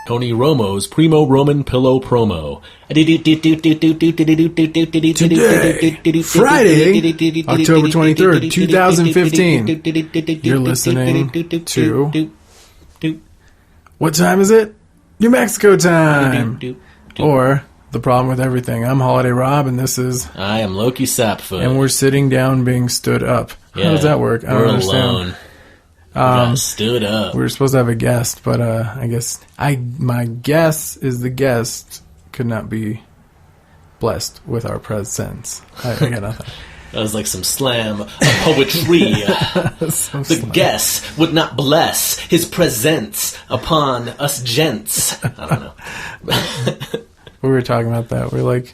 Tony Romo's Primo Roman Pillow Promo. Today, Friday, October 23rd, 2015. You're listening to... What time is it? New Mexico time! Or The Problem with Everything. I'm Holiday Rob, and this is... I am Lowki Sapfoot. And we're sitting down being stood up. Yeah, how does that work? I don't understand. Alone. We got stood up. We were supposed to have a guest, but I guess my guess is the guest could not be blessed with our presence. I got nothing. That was like some slam of poetry. The guest would not bless his presence upon us gents. I don't know. We were talking about that. We're like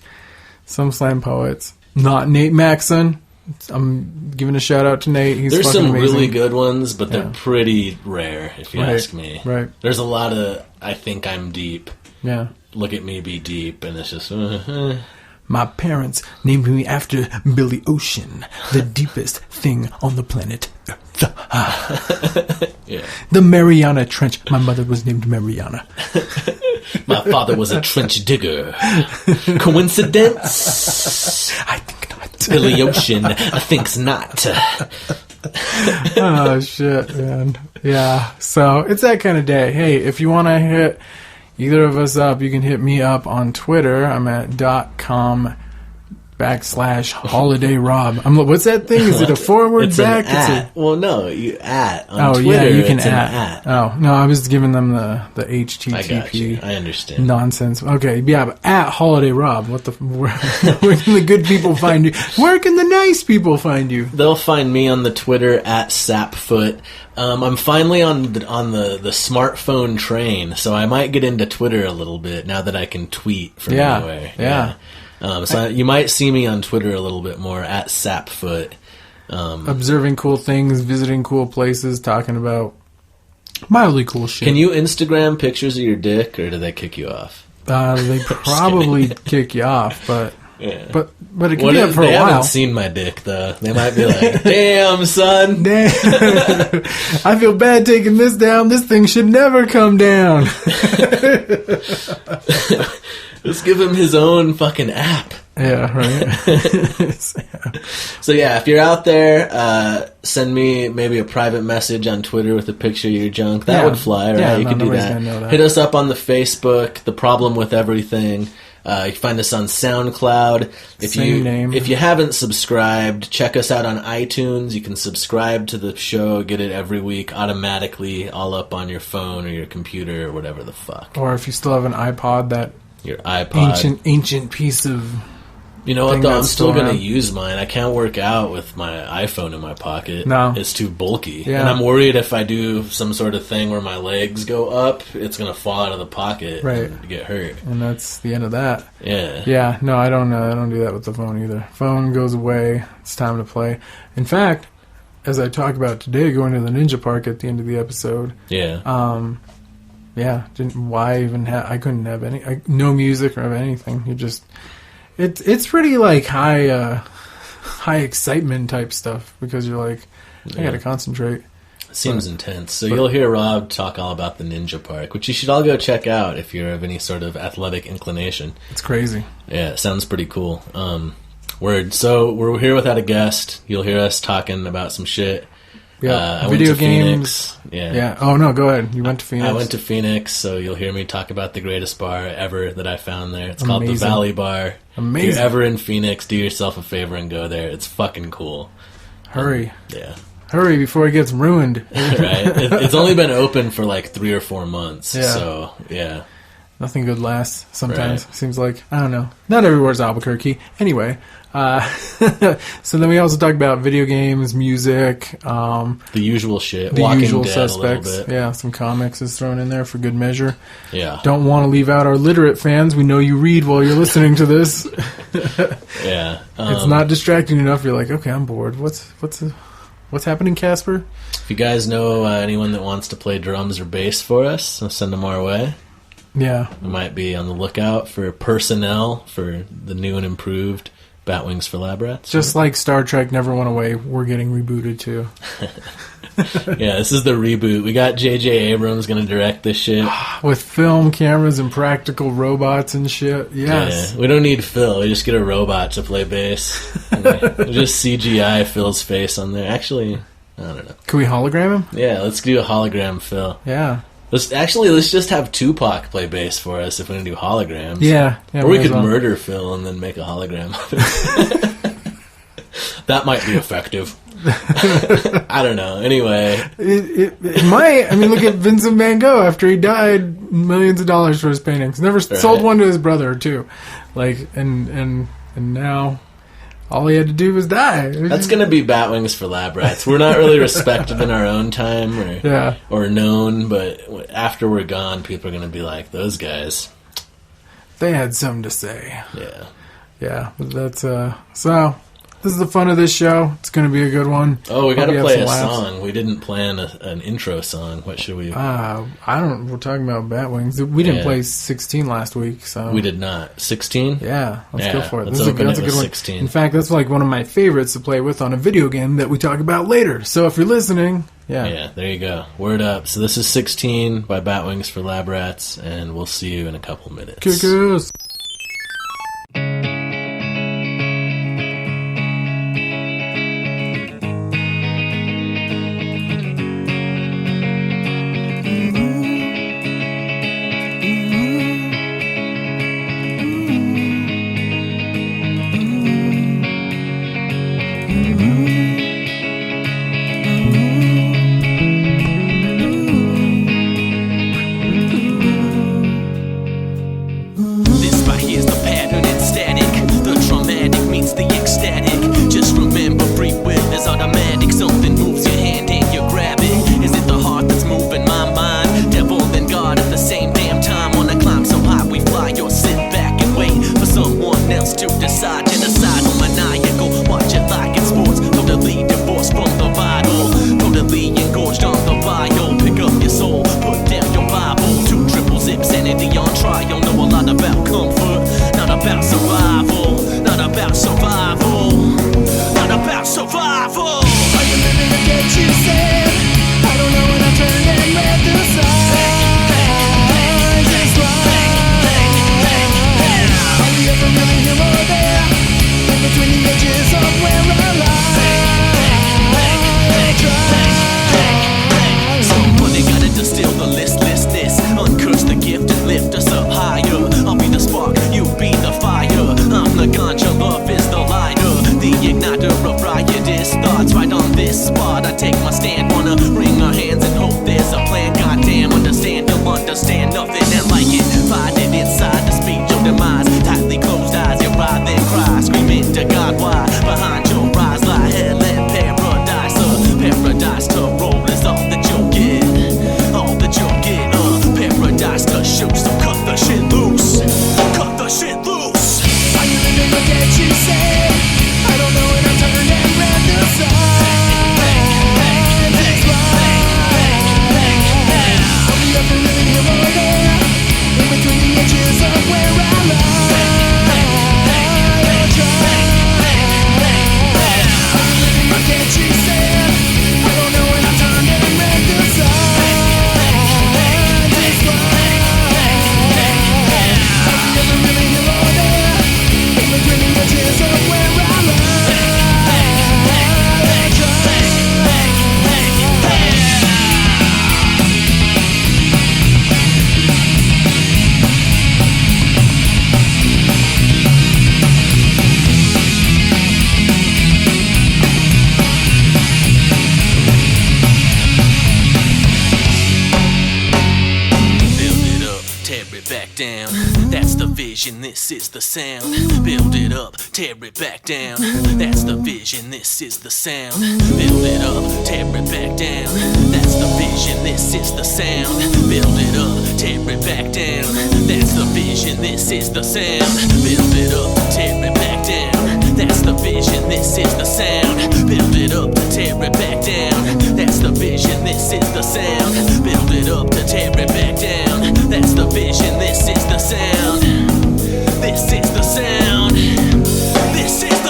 some slam poets. Not Nate Maxon. I'm giving a shout out to Nate. He's There's fucking some amazing. really good ones, but they're pretty rare, if you ask me. Right. There's a lot of, I think I'm deep. Yeah. Look at me be deep, and it's just... My parents named me after Billy Ocean, the deepest thing on the planet Earth. Yeah. The Mariana Trench. My mother was named Mariana. My father was a trench digger. Coincidence? I think not. Billy Ocean thinks not. Oh, shit, man. Yeah, so it's that kind of day. Hey, if you want to hit either of us up, you can hit me up on Twitter. I'm at .com/holidayrob. What's that thing? Is it a forward It's back? An at. Well, no, you at on Twitter. Yeah, you can it's at. Oh, no, I was giving them the HTTP. I got you. I understand. Nonsense. Okay, yeah, but at Holiday Rob, where can the good people find you? Where can the nice people find you? They'll find me on the Twitter at Sapfoot. I'm finally on the smartphone train, so I might get into Twitter a little bit now that I can tweet from anywhere. Yeah. So you might see me on Twitter a little bit more at Sapfoot. Observing cool things, visiting cool places, talking about mildly cool shit. Can you Instagram pictures of your dick, or do they kick you off? They probably kick you off, but... Yeah. But it can be up for a while. They haven't seen my dick, though. They might be like, damn, son. Damn. I feel bad taking this down. This thing should never come down. Let's give him his own fucking app. Yeah, right. So yeah, if you're out there, send me maybe a private message on Twitter with a picture of your junk. That would fly, right? Yeah, you can do that. Hit us up on the Facebook, The Problem with Everything. You can find us on SoundCloud. If you haven't subscribed, check us out on iTunes. You can subscribe to the show, get it every week automatically, all up on your phone or your computer or whatever the fuck. Or if you still have an iPod, that your iPod, ancient piece of... You know what, though? I'm still going to use mine. I can't work out with my iPhone in my pocket. No. It's too bulky. Yeah. And I'm worried if I do some sort of thing where my legs go up, it's going to fall out of the pocket and get hurt. And that's the end of that. Yeah. Yeah, no, I don't do that with the phone either. Phone goes away. It's time to play. In fact, as I talk about today, going to the Ninja Park at the end of the episode. Yeah. Yeah, why even I couldn't have no music or anything. You just... It's pretty like high excitement type stuff because you're like, I gotta concentrate. Seems intense. So you'll hear Rob talk all about the Ninja Park, which you should all go check out if you're of any sort of athletic inclination. It's crazy. Yeah, it sounds pretty cool. Word. So we're here without a guest. You'll hear us talking about some shit. Yeah, I video went to games. Phoenix. Yeah. Oh no, go ahead. You went to Phoenix. I went to Phoenix, so you'll hear me talk about the greatest bar ever that I found there. It's called the Valley Bar. Amazing. If you're ever in Phoenix, do yourself a favor and go there. It's fucking cool. Hurry. Yeah. Hurry before it gets ruined. Right. It's only been open for like 3 or 4 months. Yeah. So yeah. Nothing good lasts sometimes. Right. Seems like, I don't know. Not everywhere's Albuquerque. Anyway, so then we also talk about video games, music. The usual shit. The Walking usual Dead suspects. A little bit. Yeah, some comics is thrown in there for good measure. Yeah. Don't want to leave out our literate fans. We know you read while you're listening to this. Yeah. It's not distracting enough. You're like, okay, I'm bored. What's happening, Casper? If you guys know anyone that wants to play drums or bass for us, send them our way. Yeah. We might be on the lookout for personnel for the new and improved Batwings for Lab Rats. Just like Star Trek Never Went Away, we're getting rebooted too. Yeah, this is the reboot. We got J.J. Abrams going to direct this shit. With film cameras and practical robots and shit. Yes. Yeah, we don't need Phil. We just get a robot to play bass. We'll just CGI Phil's face on there. Actually, I don't know. Can we hologram him? Yeah, let's do a hologram Phil. Yeah. Let's just have Tupac play bass for us if we're going to do holograms. Yeah. Or we could murder Phil and then make a hologram of it. That might be effective. I don't know. Anyway. It might. I mean, look at Vincent van Gogh. After he died, millions of dollars for his paintings. Never sold one to his brother, too. Like, and now... all he had to do was die. That's going to be Batwings for Lab Rats. We're not really respected in our own time or known, but after we're gone, people are going to be like, those guys. They had something to say. Yeah. Yeah. That's, so, this is the fun of this show. It's going to be a good one. Oh, we got to play a song. We didn't plan an intro song. What should we... we're talking about Batwings. We didn't play 16 last week, so... We did not. 16? Yeah, let's go for it. That's a good one. 16. In fact, that's like one of my favorites to play with on a video game that we talk about later. So if you're listening, Yeah, there you go. Word up. So this is 16 by Batwings for Lab Rats, and we'll see you in a couple minutes. Kickers! This is the sound. Build it up, tear it back down. That's the vision, this is the sound. Build it up, tear it back down. That's the vision, this is the sound. Build it up, tear it back down. That's the vision, this is the sound. Build it up, tear it back down. That's the vision, this is the sound. Build it up to tear it back down. That's the vision, this is the sound. Build it up to tear it back down. That's the vision, this is the sound. This is the sound. This is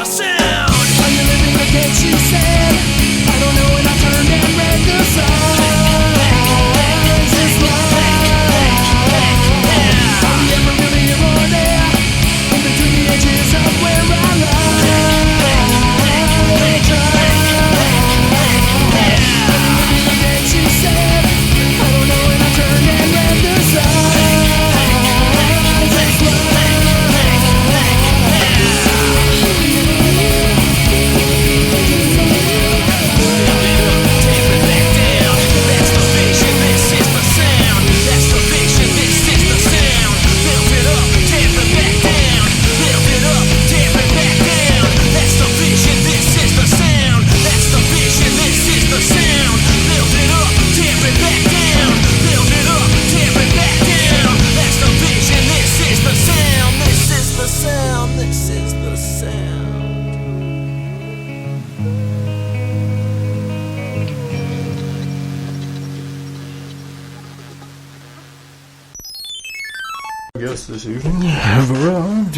Guests this evening have arrived.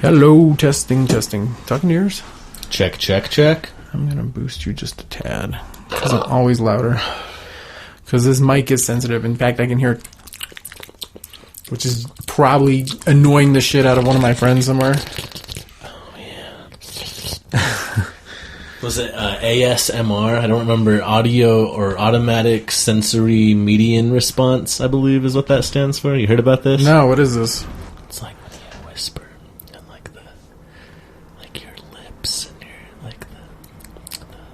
Hello, testing. Talking to yours? Check. I'm gonna boost you just a tad because I'm always louder. Because this mic is sensitive. In fact, I can hear it, which is probably annoying the shit out of one of my friends somewhere. Oh yeah. Was it ASMR? I don't remember. Audio or automatic sensory median response, I believe is what that stands for. You heard about this? No, what is this? It's like when you whisper and like your lips and your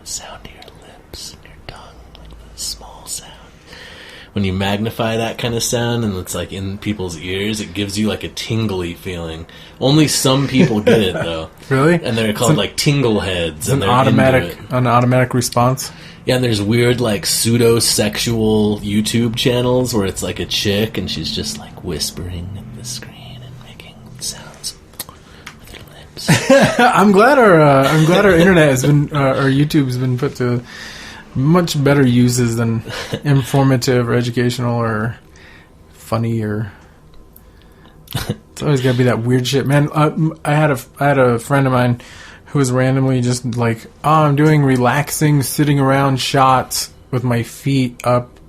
the sound of your lips and your tongue, like the small sound. When you magnify that kind of sound and it's like in people's ears, it gives you like a tingly feeling. Only some people get it though. Really? And they're called like tingle heads. It's an automatic response. Yeah, and there's weird like pseudo-sexual YouTube channels where it's like a chick and she's just like whispering at the screen and making sounds with her lips. I'm glad our internet has been our YouTube has been put to much better uses than informative or educational or funny or. It's always gotta be that weird shit, man. I had a friend of mine who was randomly just like, "Oh, I'm doing relaxing sitting around shots with my feet up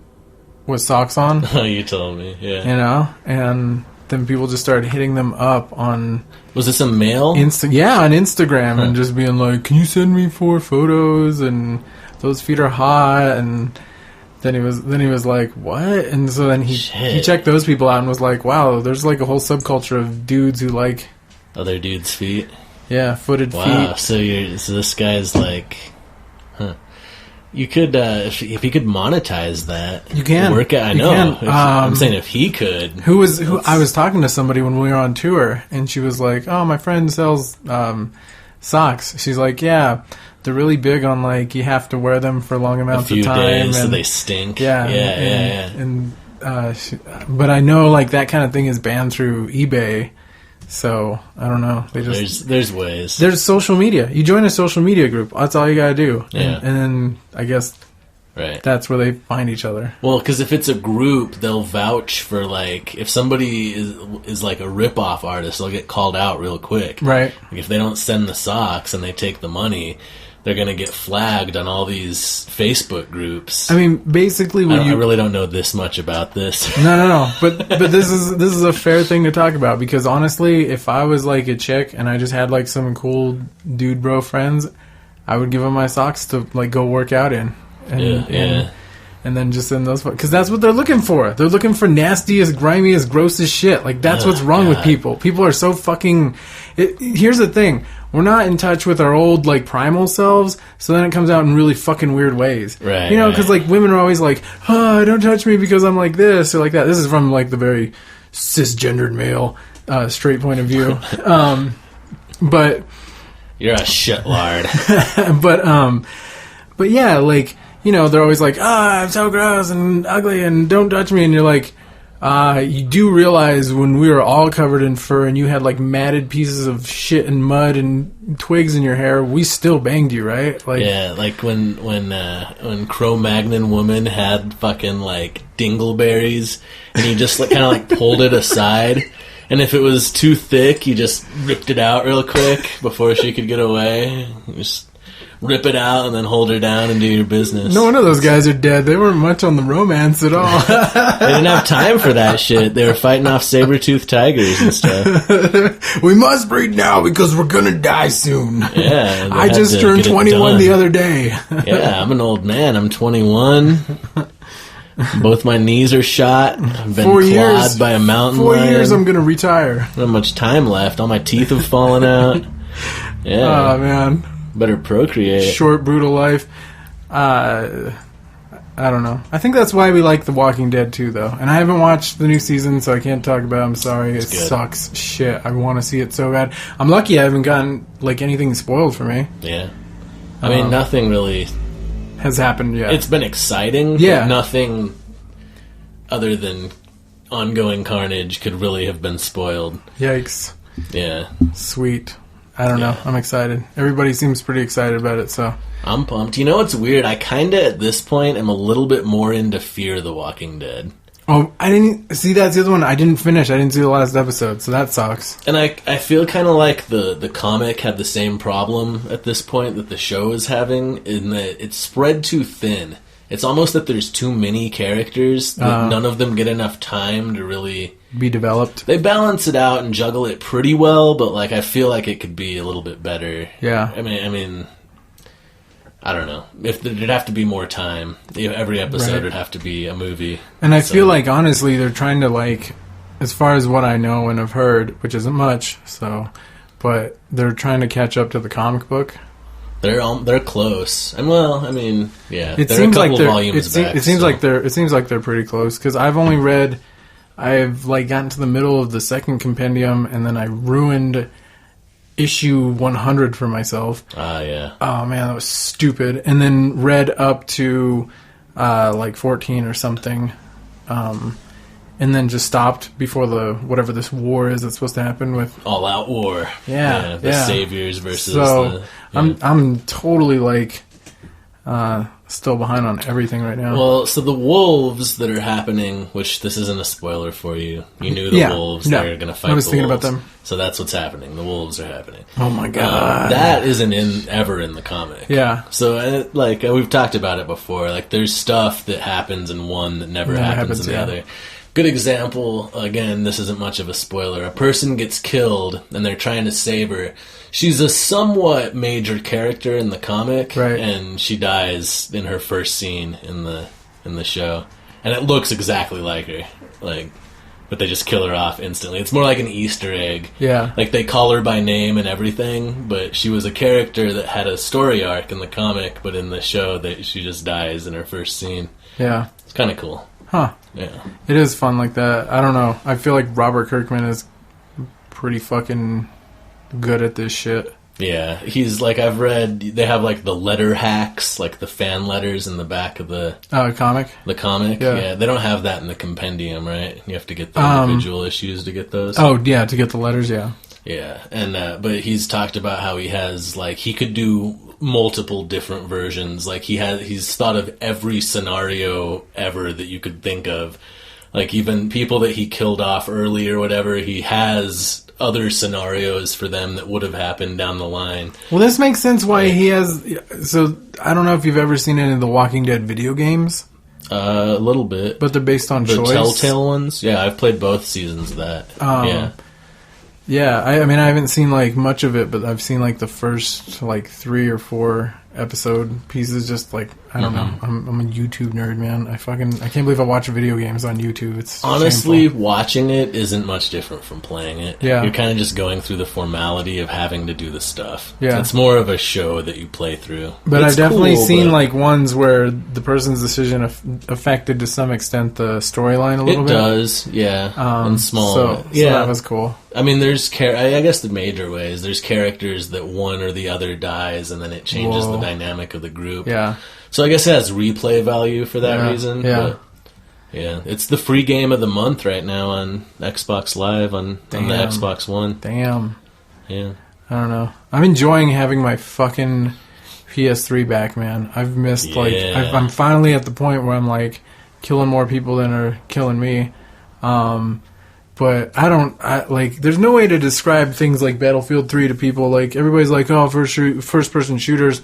with socks on." Oh, you told me, yeah. You know, and then people just started hitting them up on. Was this a male? Yeah, on Instagram, and just being like, "Can you send me 4 photos?" and those feet are hot, and then he was like, what? And so then he checked those people out and was like, wow, there's like a whole subculture of dudes who like other dudes' feet. Yeah, footed feet. Wow, so this guy's like, huh? You could if you could monetize that. You can work it. I know. I'm saying if he could. Who I was talking to somebody when we were on tour, and she was like, oh, my friend sells socks. She's like, yeah. They're really big on like you have to wear them for long amounts of time, days, and so they stink. Yeah. But I know like that kind of thing is banned through eBay, so I don't know. There's ways. There's social media. You join a social media group. That's all you gotta do. Yeah. And then I guess that's where they find each other. Well, because if it's a group, they'll vouch for like if somebody is like a rip-off artist, they'll get called out real quick. Right. Like if they don't send the socks and they take the money, they're going to get flagged on all these Facebook groups. I mean, basically, I really don't know this much about this. No. But this is a fair thing to talk about because honestly, if I was like a chick and I just had like some cool dude bro friends, I would give them my socks to like go work out in. And then just send those, because that's what they're looking for. They're looking for nastiest, grimiest, grossest shit. Like that's what's wrong with people. People are so fucking. Here's the thing: we're not in touch with our old like primal selves. So then it comes out in really fucking weird ways, right? You know, because like women are always like, "Oh, don't touch me because I'm like this or like that." This is from like the very cisgendered male, straight point of view. But you're a shitlard. But yeah, like. You know, they're always like, I'm so gross and ugly and don't touch me. And you're like, you do realize when we were all covered in fur and you had like matted pieces of shit and mud and twigs in your hair, we still banged you, right? Like, yeah, like when Cro-Magnon woman had fucking like dingleberries and you just like, kind of like pulled it aside. And if it was too thick, you just ripped it out real quick before she could get away. Just rip it out and then hold her down and do your business. No wonder those guys are dead. They weren't much on the romance at all. They didn't have time for that shit. They were fighting off saber-toothed tigers and stuff. We must breed now because we're gonna die soon. Yeah. I just turned 21 the other day. Yeah, I'm an old man. I'm 21. Both my knees are shot. I've been clawed by a mountain lion. 4 years I'm gonna retire. I don't have much time left. All my teeth have fallen out. Yeah. Oh, man. Better procreate. Short, brutal life. I don't know. I think that's why we like The Walking Dead too, though. And I haven't watched the new season, so I can't talk about it. I'm sorry. It sucks shit. I want to see it so bad. I'm lucky I haven't gotten like anything spoiled for me. Yeah. I mean, nothing really has happened yet. It's been exciting, but nothing other than ongoing carnage could really have been spoiled. Yikes. Yeah. Sweet. I don't know. I'm excited. Everybody seems pretty excited about it, so... I'm pumped. You know what's weird? I kind of, at this point, am a little bit more into Fear the Walking Dead. Oh, I didn't... See, that's the other one I didn't finish. I didn't see the last episode, so that sucks. And I feel kind of like the comic had the same problem at this point that the show is having, in that it's spread too thin. It's almost that there's too many characters that none of them get enough time to really... be developed. They balance it out and juggle it pretty well, but like I feel like it could be a little bit better. Yeah. I mean... I don't know. If there'd have to be more time. Every episode would have to be a movie. And I feel like, honestly, they're trying to, like, as far as what I know and have heard, which isn't much, so, but they're trying to catch up to the comic book. They're close. And well, I mean, yeah. It seems like it seems like they're pretty close, because I've like gotten to the middle of the second compendium, and then I ruined issue 100 for myself. Yeah. Oh man, that was stupid. And then read up to like 14 or something, and then just stopped before the whatever this war is that's supposed to happen with All Out War. Yeah, the Saviors versus. So I'm totally like still behind on everything right now. Well, so the wolves that are happening, which this isn't a spoiler for you. You knew the wolves. No, they're going to fight. I was the thinking wolves. about them. So that's what's happening. The wolves are happening. Oh my god, that isn't ever in the comic. Yeah. So like we've talked about it before. Like there's stuff that happens in one that never happens in the other. Good example, again, this isn't much of a spoiler. A person gets killed, and they're trying to save her. She's a somewhat major character in the comic, and she dies in her first scene in the show. And it looks exactly like her, but they just kill her off instantly. It's more like an Easter egg. Yeah. Like, they call her by name and everything, but she was a character that had a story arc in the comic, but in the show, she just dies in her first scene. Yeah. It's kind of cool. Huh. Yeah. It is fun like that. I don't know. I feel like Robert Kirkman is pretty fucking good at this shit. Yeah. He's like, I've read, they have like the letter hacks, like the fan letters in the back of the... comic? The comic? Yeah. They don't have that in the compendium, right? You have to get the individual issues to get those. Oh, yeah, to get the letters, yeah. Yeah. And, but he's talked about how he has, like, he could do multiple different versions. Like he's thought of every scenario ever that you could think of. Like even people that he killed off early or whatever, he has other scenarios for them that would have happened down the line. Well, this makes sense why he has... So, I don't know if you've ever seen any of the Walking Dead video games. A little bit. But they're based on choice. The Telltale ones? Yeah, I've played both seasons of that. Yeah. Yeah, I mean, I haven't seen, like, much of it, but I've seen, like, the first, like, 3 or 4 episode pieces. Just, like, I don't know. I'm a YouTube nerd, man. I can't believe I watch video games on YouTube. It's honestly, shameful. Watching it isn't much different from playing it. Yeah. You're kind of just going through the formality of having to do the stuff. Yeah. It's more of a show that you play through. But I've definitely seen, like, ones where the person's decision affected, to some extent, the storyline a little bit. It does, yeah. In small. So that was cool. I mean, there's I guess the major ways. There's characters that one or the other dies, and then it changes the dynamic of the group. Yeah. So I guess it has replay value for that reason. Yeah. But yeah, it's the free game of the month right now on Xbox Live on the Xbox One. Damn. Yeah. I don't know. I'm enjoying having my fucking PS3 back, man. I've missed I'm finally at the point where I'm like killing more people than are killing me. But there's no way to describe things like Battlefield 3 to people. Like, everybody's like, oh, first-person shooters.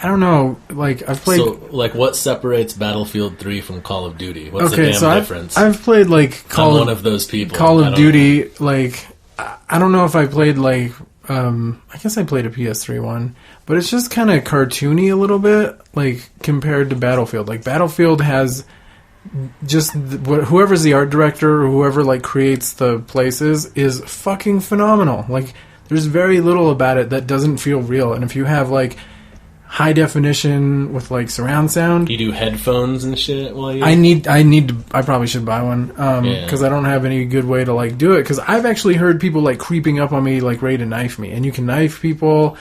I don't know. Like, I've played... So, like, what separates Battlefield 3 from Call of Duty? What's the damn difference? I've played, like, I'm one of those people. Call of Duty, like... I don't know if I played, like... I guess I played a PS3 one. But it's just kind of cartoony a little bit, like, compared to Battlefield. Like, Battlefield has... just whoever's the art director or whoever like creates the places is fucking phenomenal. Like, there's very little about it that doesn't feel real. And if you have like high definition with like surround sound, you do headphones and shit while you... I probably should buy one because I don't have any good way to like do it, because I've actually heard people like creeping up on me like ready to knife me, and you can knife people,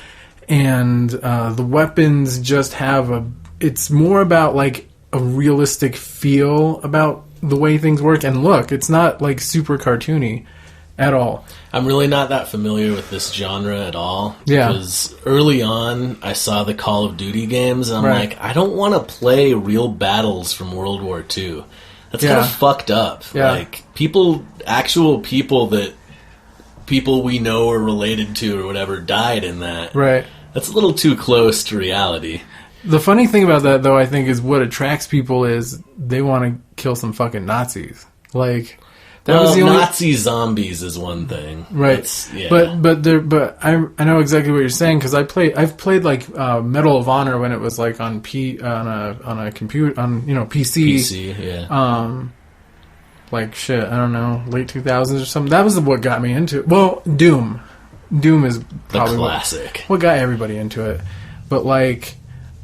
and the weapons just have it's more about like a realistic feel about the way things work. And look, it's not like super cartoony. at all. I'm really not that familiar with this genre at all. Yeah. Because early on, I saw the Call of Duty games, and I'm Right. like, I don't want to play real battles from World War II. That's kind of fucked up. Yeah. Like, actual people that people we know or related to or whatever died in that. Right. That's a little too close to reality. The funny thing about that, though, I think, is what attracts people is they want to kill some fucking Nazis. Like, that was the only... Nazi zombies is one thing, right? Yeah. But I know exactly what you're saying because I've played like Medal of Honor when it was like on a computer on PC. PC, yeah. Like shit, I don't know, late 2000s or something. That was what got me into it. Well, Doom is probably the classic. what got everybody into it. But like,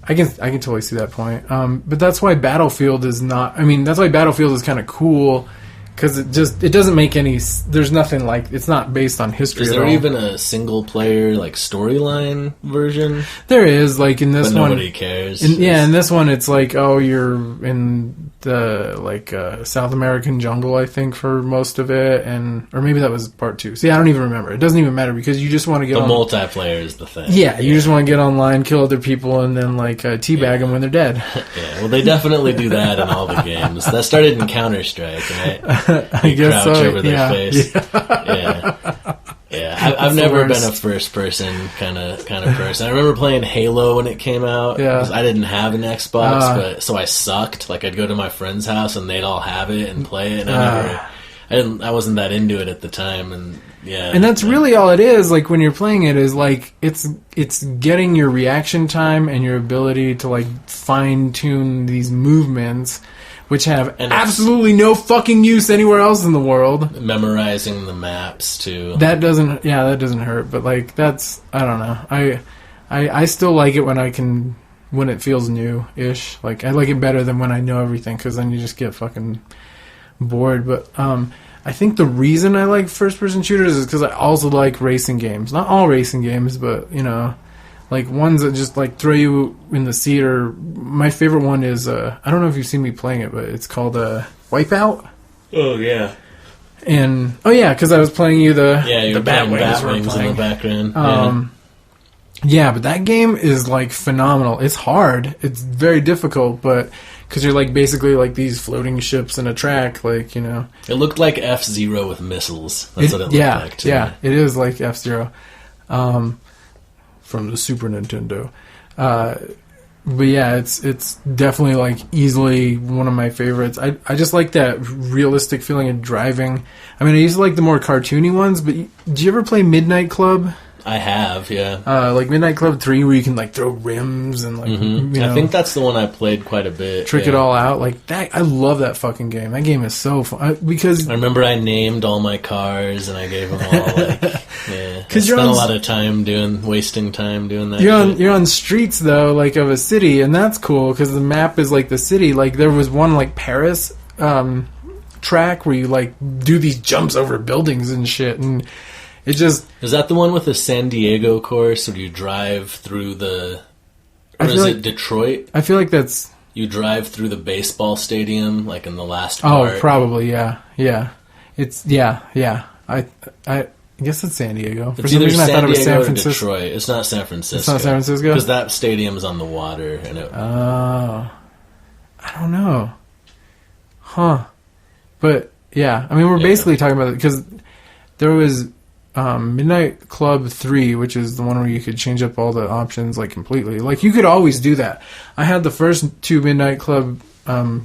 I can totally see that point. But that's why Battlefield is not. I mean, that's why Battlefield is kind of cool. Because it doesn't make any... There's nothing like... It's not based on history at all. Is there even a single-player, like, storyline version? There is, like, in this but one... nobody cares. In this one, it's like, oh, you're in the, like, South American jungle, I think, for most of it, or maybe that was part 2. See, I don't even remember. It doesn't even matter, because you just want to get the multiplayer is the thing. Yeah, you just want to get online, kill other people, and then, like, teabag them when they're dead. Yeah, well, they definitely do that in all the games. That started in Counter-Strike, right? I guess crouch so. over their face. Yeah. I've never been a first person kind of person. I remember playing Halo when it came out. Yeah. I didn't have an Xbox, so I sucked. Like I'd go to my friend's house and they'd all have it and play it. And I wasn't that into it at the time. And that's really all it is. Like when you're playing it, is like it's getting your reaction time and your ability to like fine tune these movements, which have absolutely no fucking use anywhere else in the world. Memorizing the maps too. That doesn't hurt. But like that's, I don't know. I still like it when it feels new-ish. Like I like it better than when I know everything, because then you just get fucking bored. But I think the reason I like first-person shooters is because I also like racing games. Not all racing games, but like ones that just like throw you in the seat. Or my favorite one is I don't know if you've seen me playing it, but it's called Wipeout. Oh yeah. And because I was playing you the Batwings in the background. Yeah, but that game is like phenomenal. It's hard. It's very difficult, but because you're like basically like these floating ships in a track, like It looked like F-Zero with missiles. That's what it looked like too. Yeah, it is like F-Zero. From the Super Nintendo. But yeah, it's definitely like easily one of my favorites. I just like that realistic feeling of driving. I mean, I used to like the more cartoony ones, but do you ever play Midnight Club? I have, yeah. Like Midnight Club 3, where you can like throw rims and like I think that's the one I played quite a bit. Trick it all out like that. I love that fucking game. That game is so fun because I remember I named all my cars and I gave them all like because you spent a lot of time wasting time doing that. You're on streets though, like of a city, and that's cool because the map is like the city. Like there was one like Paris track where you like do these jumps over buildings and shit, and it just... Is that the one with the San Diego course where you drive through the... Or is it Detroit? I feel like that's... You drive through the baseball stadium, like in the last part. Oh, probably, yeah. Yeah. It's... Yeah. I guess it's San Diego. For some reason I thought it was San Francisco. Detroit. It's not San Francisco. It's not San Francisco? Because that stadium's on the water. And I don't know. Huh. But, yeah. I mean, we're basically talking about it because there was... Midnight Club 3, which is the one where you could change up all the options like completely. Like you could always do that. I had the first 2 Midnight Club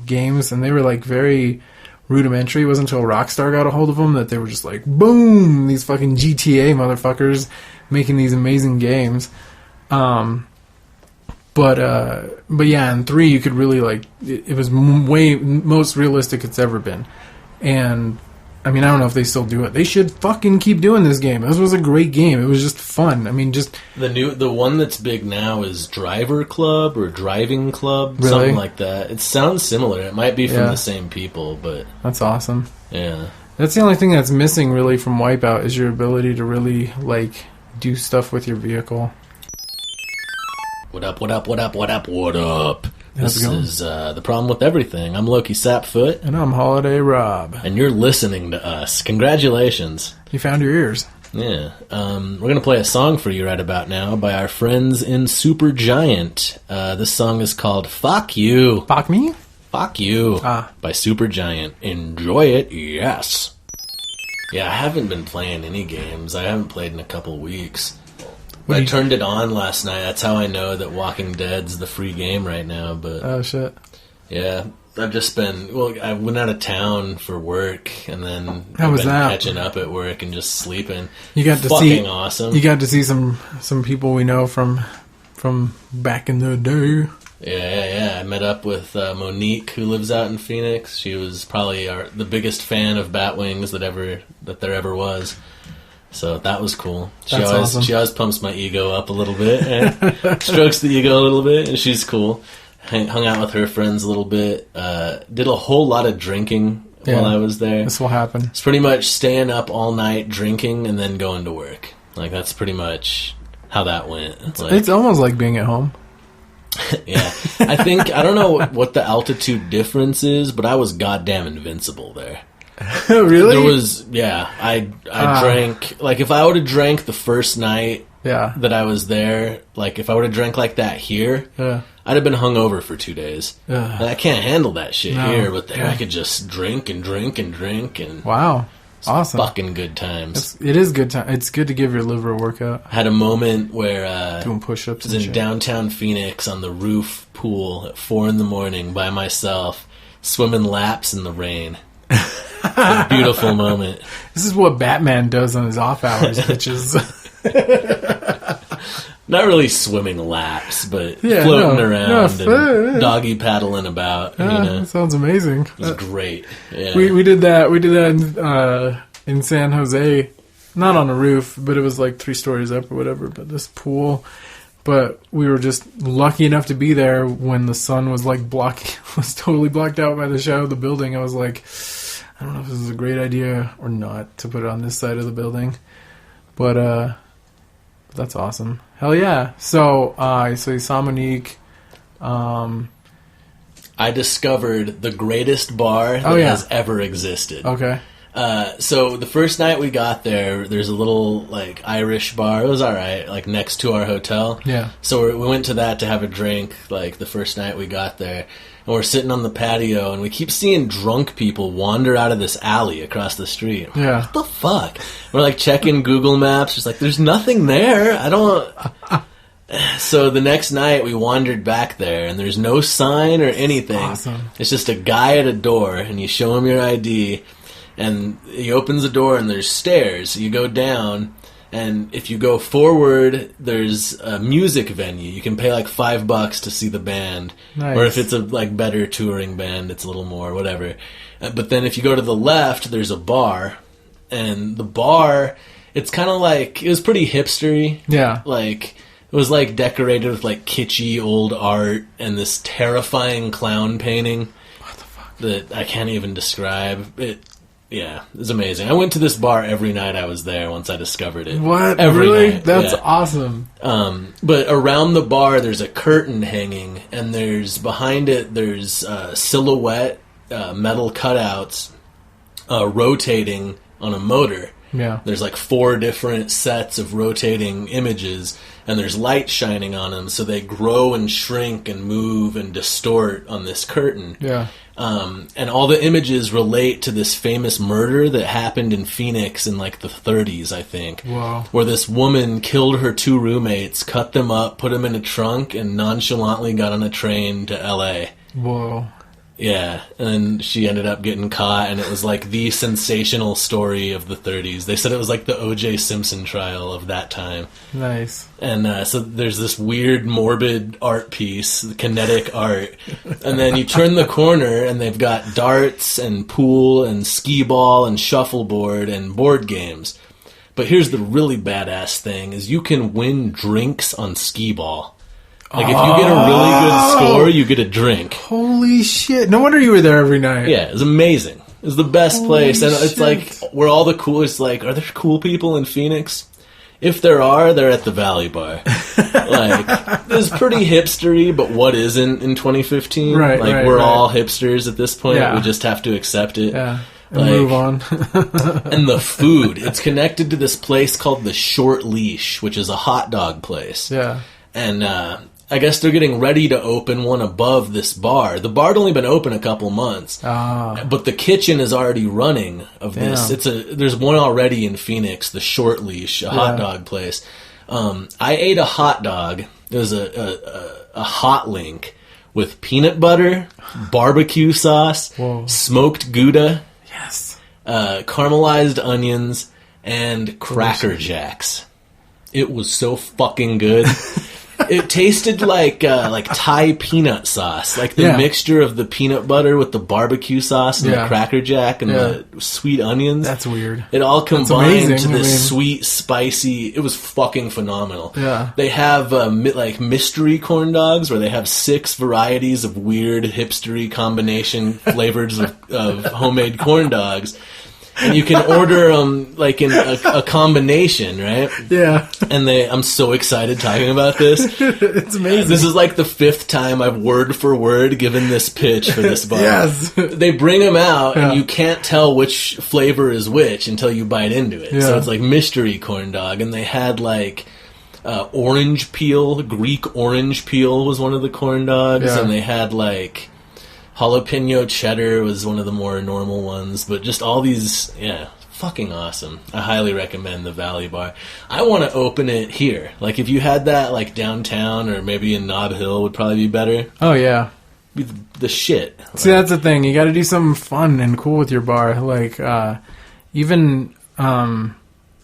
games, and they were like very rudimentary. It wasn't until Rockstar got a hold of them that they were just like, boom, these fucking GTA motherfuckers making these amazing games. But yeah, in 3 you could really like it was most realistic it's ever been. And I mean, I don't know if they still do it. They should fucking keep doing this game. This was a great game. It was just fun. I mean, just... The one that's big now is Driver Club or Driving Club. Really? Something like that. It sounds similar. It might be from the same people, but... That's awesome. Yeah. That's the only thing that's missing, really, from Wipeout is your ability to really, like, do stuff with your vehicle. What up? This is The Problem with Everything. I'm Lowki Sapfoot. And I'm Holiday Rob. And you're listening to us. Congratulations. You found your ears. Yeah. We're going to play a song for you right about now by our friends in Supergiant. This song is called Fuck You. Fuck me? Fuck You by Supergiant. Enjoy it, yes. Yeah, I haven't been playing any games. I haven't played in a couple weeks. I turned it on last night. That's how I know that Walking Dead's the free game right now. But oh, shit. Yeah, I've just been... Well, I went out of town for work, and then How I've was been that? catching up at work and just sleeping. You got to fucking awesome. You got to see some people we know from back in the day. Yeah. I met up with Monique, who lives out in Phoenix. She was probably the biggest fan of Batwings that there ever was. So that was cool. She always pumps my ego up a little bit and strokes the ego a little bit, and she's cool. Hung out with her friends a little bit. Did a whole lot of drinking while I was there. This will happen. It's pretty much staying up all night drinking and then going to work. Like, that's pretty much how that went. It's almost like being at home. Yeah. I don't know what the altitude difference is, but I was goddamn invincible there. Really? There was, I drank, like, if I would have drank the first night that I was there, like, if I would have drank like that here, I'd have been hungover for 2 days. And I can't handle that shit here, but there I could just drink and drink and drink. And wow. Awesome. Fucking good times. It is good time. It's good to give your liver a workout. Had a moment where doing push-ups. I was in downtown Phoenix on the roof pool at 4 a.m. by myself, swimming laps in the rain. A beautiful moment. This is what Batman does on his off hours, bitches. Not really swimming laps, but floating around and doggy paddling about. That sounds amazing. It was great. Yeah. We did that. We did that in San Jose, not on a roof, but it was like 3 stories up or whatever. But this pool. But we were just lucky enough to be there when the sun was like was totally blocked out by the shadow of the building. I was like, I don't know if this is a great idea or not to put it on this side of the building, but that's awesome. Hell yeah! So you saw Monique. I discovered the greatest bar that has ever existed. Okay. So the first night we got there's a little, like, Irish bar. It was alright, like, next to our hotel. Yeah. So we went to that to have a drink, like, the first night we got there. And we're sitting on the patio, and we keep seeing drunk people wander out of this alley across the street. Yeah. What the fuck? We're, like, checking Google Maps. Just like, there's nothing there. I don't... So the next night we wandered back there, and there's no sign or anything. Awesome. It's just a guy at a door, and you show him your ID, and he opens the door, and there's stairs. You go down, and if you go forward, there's a music venue. You can pay like $5 to see the band. Nice. Or if it's a like better touring band, it's a little more, whatever. But then if you go to the left, there's a bar. And the bar, it's kind of like, it was pretty hipstery. Yeah. Like, it was like decorated with like kitschy old art and this terrifying clown painting. What the fuck? That I can't even describe. Yeah, it was amazing. I went to this bar every night I was there once I discovered it. What? Every really? night. That's awesome. But around the bar, there's a curtain hanging, and behind it, there's silhouette metal cutouts rotating on a motor. Yeah. There's like 4 different sets of rotating images, and there's light shining on them, so they grow and shrink and move and distort on this curtain. Yeah. And all the images relate to this famous murder that happened in Phoenix in like the 30s, I think. Wow. Where this woman killed her 2 roommates, cut them up, put them in a trunk, and nonchalantly got on a train to L.A. Whoa. Yeah, and she ended up getting caught, and it was like the sensational story of the 30s. They said it was like the O.J. Simpson trial of that time. Nice. And so there's this weird, morbid art piece, kinetic art, and then you turn the corner, and they've got darts and pool and skee ball and shuffleboard and board games. But here's the really badass thing, is you can win drinks on skee ball. Like, if you get a really good score, you get a drink. Holy shit. No wonder you were there every night. Yeah, it was amazing. It was the best place. And it's like, where all the coolest, like, are there cool people in Phoenix? If there are, they're at the Valley Bar. Like, it's pretty hipstery, but what isn't in 2015? Right, like, right, we're right. all hipsters at this point. Yeah. We just have to accept it. Yeah. And Like, move on. and the food. It's connected to this place called the Short Leash, which is a hot dog place. Yeah. And I guess they're getting ready to open one above this bar. The bar had only been open a couple months, but the kitchen is already running of this. There's one already in Phoenix, the Short Leash, a hot dog place. I ate a hot dog. It was a hot link with peanut butter, barbecue sauce, smoked Gouda, caramelized onions, and Cracker Jacks. It was so fucking good. It tasted like Thai peanut sauce, like the mixture of the peanut butter with the barbecue sauce and the Cracker Jack and the sweet onions. That's weird. It all combined to this sweet, spicy. It was fucking phenomenal. Yeah. They have like mystery corn dogs where they have 6 varieties of weird hipstery combination flavors of homemade corn dogs. And you can order them like in a combination, right? Yeah. And I'm so excited talking about this. It's amazing. This is like the 5th time I've word for word given this pitch for this bar. Yes. They bring them out and you can't tell which flavor is which until you bite into it. Yeah. So it's like mystery corn dog. And they had like orange peel, Greek orange peel was one of the corn dogs. Yeah. And they had like jalapeno cheddar was one of the more normal ones, but just all these, fucking awesome. I highly recommend the Valley Bar. I want to open it here. Like, if you had that, like, downtown or maybe in Nob Hill would probably be better. Oh, yeah. Be the shit. See, that's the thing. You got to do something fun and cool with your bar. Like, even, I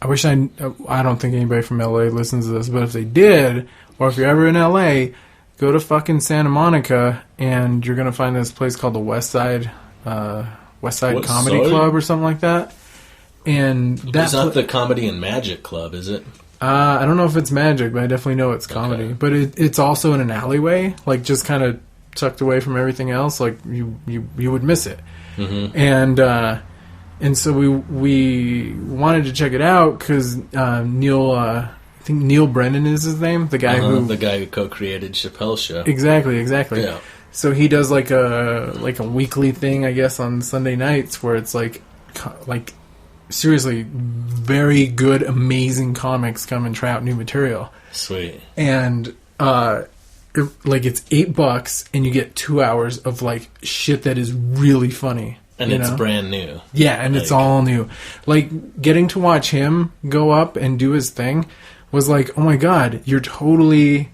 wish I don't think anybody from LA listens to this, but if they did, or if you're ever in LA, go to fucking Santa Monica, and you're gonna find this place called the West Side Comedy Club or something like that. And that's not the Comedy and Magic Club, is it? I don't know if it's magic, but I definitely know it's comedy. Okay. But it's also in an alleyway, like just kind of tucked away from everything else. Like you would miss it. Mm-hmm. And so we wanted to check it out because Neil. I think Neil Brennan is his name, the guy who co-created Chappelle's Show. Exactly. Yeah. So he does like a weekly thing, I guess, on Sunday nights where it's like seriously very good, amazing comics come and try out new material. Sweet. And it's $8 and you get 2 hours of like shit that is really funny. And it's brand new. Yeah, and it's all new. Like getting to watch him go up and do his thing was like, oh my god, you're totally,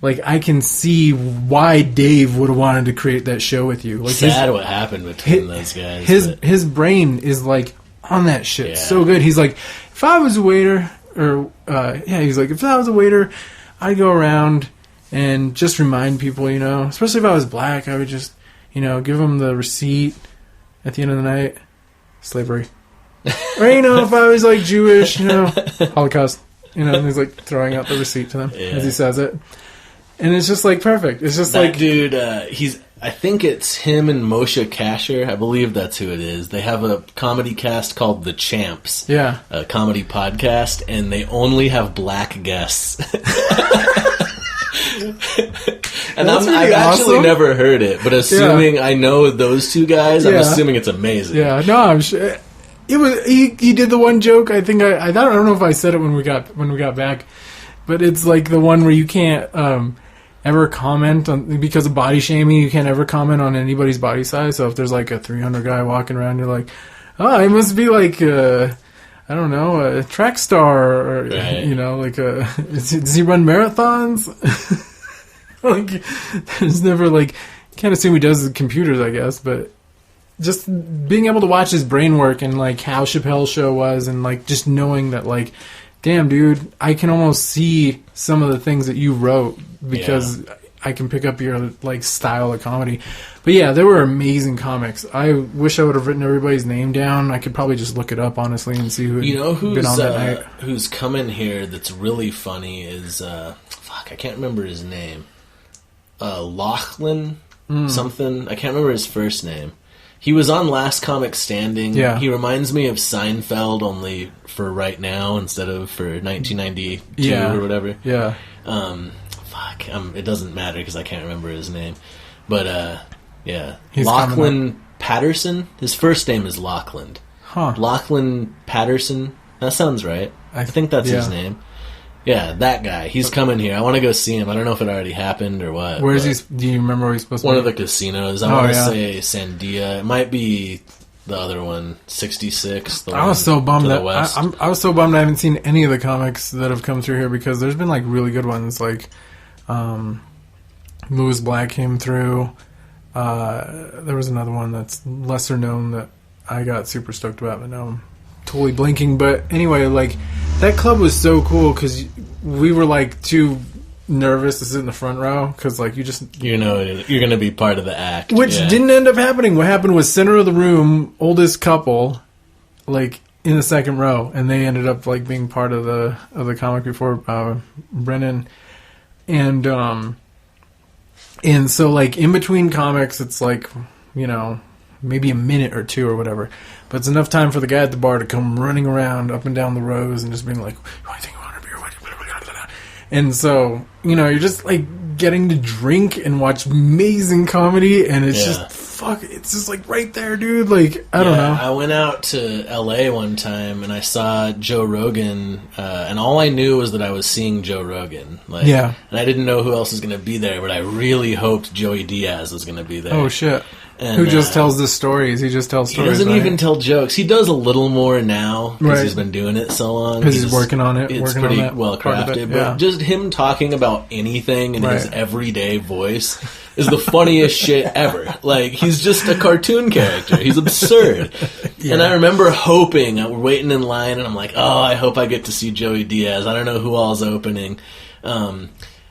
like, I can see why Dave would have wanted to create that show with you. Like, sad what happened between those guys. His brain is like on that shit so good. He's like, if I was a waiter, he's like, if I was a waiter, I'd go around and just remind people, especially if I was black, I would just, give them the receipt at the end of the night, slavery. Or, if I was like Jewish, Holocaust. And he's like throwing out the receipt to them as he says it. And it's just like perfect. It's just that like... dude, I think it's him and Moshe Kasher. I believe that's who it is. They have a comedy cast called The Champs. Yeah. A comedy podcast, and they only have black guests. And I've actually never heard it, but assuming I know those two guys, I'm assuming it's amazing. Yeah, no, I'm sure... It was he did the one joke. I think I don't know if I said it when we got back, but it's like the one where you can't ever comment on, because of body shaming. You can't ever comment on anybody's body size. So if there's like a 300 guy walking around, you're like, oh, he must be like I don't know, a track star, or like does he run marathons? Like, there's never like, can't assume he does the computers, I guess, but. Just being able to watch his brain work and like how Chappelle's Show was, and like just knowing that like, damn dude, I can almost see some of the things that you wrote because I can pick up your like style of comedy. But yeah, there were amazing comics. I wish I would have written everybody's name down. I could probably just look it up honestly and see who's been on that night. Who's coming here that's really funny is I can't remember his name. Lachlan something. I can't remember his first name. He was on Last Comic Standing. Yeah. He reminds me of Seinfeld, only for right now instead of for 1992 or whatever. Yeah. It doesn't matter because I can't remember his name. But, yeah. He's Lachlan Patterson? His first name is Lachlan. Huh. Lachlan Patterson? That sounds right. I think that's his name. Yeah, that guy. He's coming here. I want to go see him. I don't know if it already happened or what. Where is he? Do you remember where he's supposed to be? One of the casinos. I want to say Sandia. It might be the other one, 66. I was so bummed that I was so bummed I haven't seen any of the comics that have come through here because there's been like really good ones. Like Lewis Black came through. There was another one that's lesser known that I got super stoked about, but now I'm totally blinking. But anyway, like that club was so cool because we were like too nervous to sit in the front row because like you're going to be part of the act, which didn't end up happening. What happened was center of the room, oldest couple, like in the second row, and they ended up like being part of the comic before Brennan, and so like in between comics, it's like maybe a minute or two or whatever. But it's enough time for the guy at the bar to come running around up and down the rows and just being like, "Oh, I think I want a beer." And so, you're just like getting to drink and watch amazing comedy, and it's it's just like right there, dude. Like, I don't know. I went out to LA one time and I saw Joe Rogan, and all I knew was that I was seeing Joe Rogan. Like, and I didn't know who else was going to be there, but I really hoped Joey Diaz was going to be there. Oh, shit. And, who just tells the stories? He just tells stories. He doesn't even tell jokes. He does a little more now because he's been doing it so long. Because he's working on it. It's pretty well crafted. But just him talking about anything in his everyday voice is the funniest shit ever. Like, he's just a cartoon character. He's absurd. And I remember hoping, we're waiting in line, and I'm like, oh, I hope I get to see Joey Diaz. I don't know who all's opening.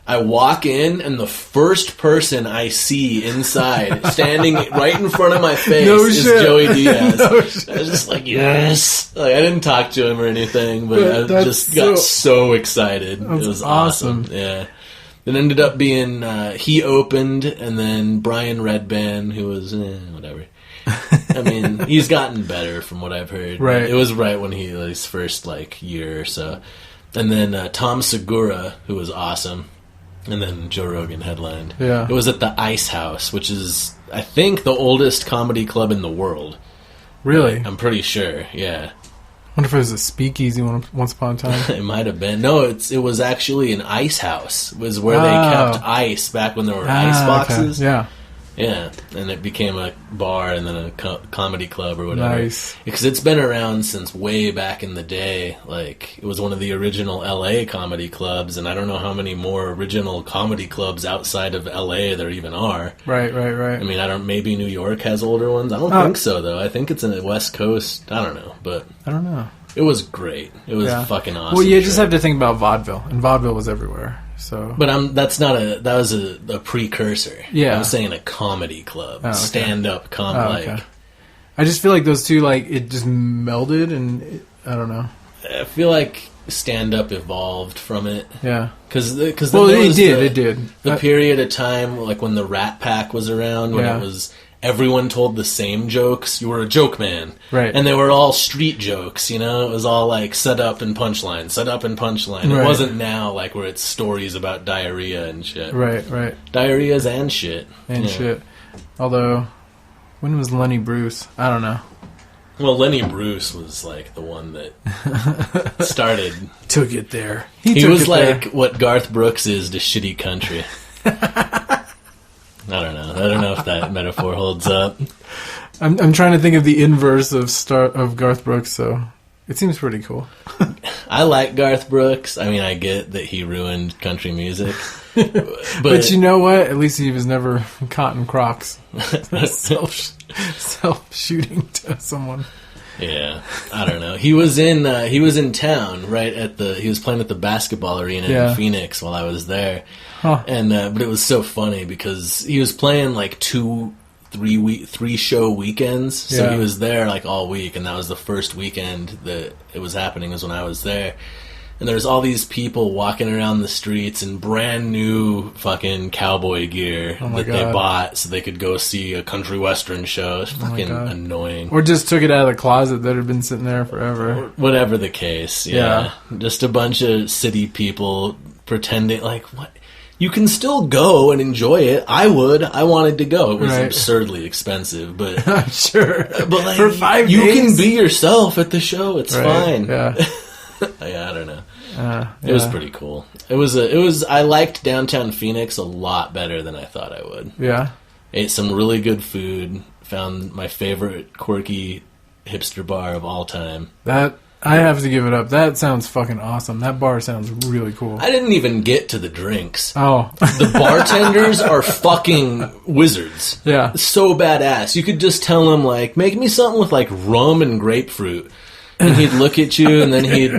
I walk in, and the first person I see inside, standing right in front of my face, is Joey Diaz. I was just like, yes! Like, I didn't talk to him or anything, but I just got so excited. It was awesome. Yeah. It ended up being, he opened, and then Brian Redband, who was, whatever. I mean, he's gotten better from what I've heard. Right. It was right when his first, year or so. And then Tom Segura, who was awesome. And then Joe Rogan headlined. Yeah. It was at the Ice House, which is, I think, the oldest comedy club in the world. Really? I'm pretty sure, yeah. I wonder if it was a speakeasy once upon a time. It might have been. No, it was actually an ice house. It was where they kept ice back when there were ice boxes. Okay. Yeah. Yeah, and it became a bar and then a comedy club or whatever. Nice. Because it's been around since way back in the day. Like, it was one of the original LA comedy clubs, and I don't know how many more original comedy clubs outside of LA there even are. Right. I mean, maybe New York has older ones. I don't think so, though. I think it's in the West Coast. I don't know, but... I don't know. It was great. It was fucking awesome. Well, you just have to think about vaudeville, and vaudeville was everywhere. So, but that was a precursor. Yeah, I'm saying a comedy club, stand-up comedy. Okay. I just feel like those two, it just melded, and I don't know. I feel like stand-up evolved from it. Yeah, because it did. The period of time when the Rat Pack was around, when it was. Everyone told the same jokes. You were a joke man. Right. And they were all street jokes, It was all set up and punchline, set up and punchline. Right. It wasn't now where it's stories about diarrhea and shit. Right. Diarrheas and shit. Shit. Although, when was Lenny Bruce? I don't know. Well, Lenny Bruce was the one that started. Took it there. He was what Garth Brooks is to shitty country. I don't know if that metaphor holds up. I'm trying to think of the inverse of Garth Brooks, so it seems pretty cool. I like Garth Brooks. I mean, I get that he ruined country music. But you know what? At least he was never caught in Crocs. Self-shooting to someone. Yeah, I don't know. He was in town he was playing at the basketball arena in Phoenix while I was there. Huh. And but it was so funny because he was playing 3 show weekends. So he was there all week, and that was the first weekend that it was happening was when I was there. and there's all these people walking around the streets in brand new fucking cowboy gear that they bought so they could go see a country western show. It's fucking annoying. Or just took it out of the closet that had been sitting there forever. Or whatever the case, yeah. Just a bunch of city people pretending like, what? You can still go and enjoy it. I would. I wanted to go. It was absurdly expensive, but sure. But like, for 5 days, you can be yourself at the show. It's fine. Yeah. I don't know. It was pretty cool. It was. I liked downtown Phoenix a lot better than I thought I would. Yeah. Ate some really good food. Found my favorite quirky hipster bar of all time. That. I have to give it up. That sounds fucking awesome. That bar sounds really cool. I didn't even get to the drinks. Oh. The bartenders are fucking wizards. Yeah. So badass. You could just tell them, like, make me something with, like, rum and grapefruit. And he'd look at you, and then he